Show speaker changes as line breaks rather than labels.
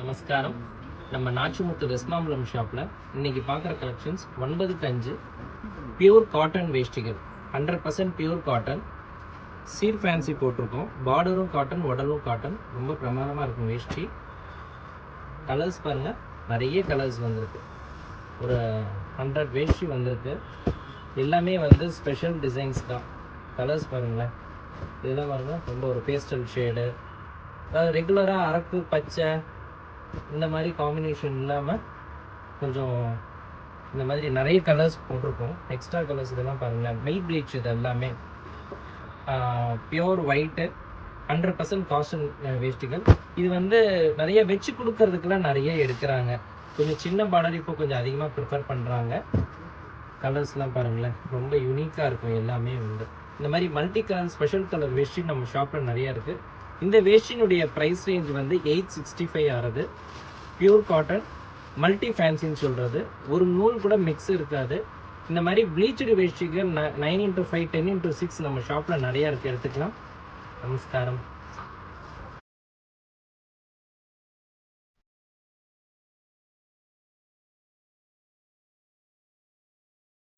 நமஸ்காரம். நம்ம நாச்சிமுத்து வெஸ்மாம்பலம் ஷாப்பில் இன்றைக்கி பார்க்குற கலெக்ஷன்ஸ் 9-5 பியூர் காட்டன் வேஷ்டிகள், 100% பியூர் காட்டன். சீர் ஃபேன்சி போட்டிருக்கோம். பார்டரும் காட்டன், உடலும் காட்டன். ரொம்ப பிரமாதமாக இருக்கும் வேஷ்டி. கலர்ஸ் பாருங்கள், நிறைய கலர்ஸ் வந்திருக்கு. ஒரு 100 வேஷ்டி வந்திருக்கு. எல்லாமே ஸ்பெஷல் டிசைன்ஸ் தான். கலர்ஸ் பாருங்களேன், இதெல்லாம் பாருங்கள், ரொம்ப ஒரு பேஸ்டல் ஷேடு. அதாவது ரெகுலராக அரக்கு பச்சை இந்த மாதிரி காம்பினேஷன் இல்லாமல் கொஞ்சம் இந்த மாதிரி நிறைய கலர்ஸ் போட்டிருக்கோம். எக்ஸ்ட்ரா கலர்ஸ் இதெல்லாம் பாருங்களேன். மெயில் ப்ளீச், இது எல்லாமே பியோர் ஒயிட்டு, 100% காட்டன் வேஷ்டிகள். இது நிறைய வச்சு கொடுக்கறதுக்கெல்லாம் நிறைய எடுக்கிறாங்க. கொஞ்சம் சின்ன பார்டர் இப்போ கொஞ்சம் அதிகமாக ப்ரிஃபர் பண்ணுறாங்க. கலர்ஸ்லாம் பாருங்களேன், ரொம்ப யூனிக்காக இருக்கும். எல்லாமே இந்த மாதிரி மல்டி கலர் ஸ்பெஷல் கலர் வேஷ்டி நம்ம ஷாப்பில் நிறையா இருக்குது. இந்த வேஷ்டினுடைய ப்ரைஸ் ரேஞ்ச் 865 ஆகுது. பியூர் காட்டன், மல்டி ஃபேன்சின்னு சொல்கிறது. ஒரு நூல் கூட மிக்ஸ் இருக்காது. இந்த மாதிரி ப்ளீச்சடு வேஷ்டிகள் 9x5 10x6 நம்ம ஷாப்பில் நிறையா இருக்குது, எடுத்துக்கலாம். நமஸ்காரம்.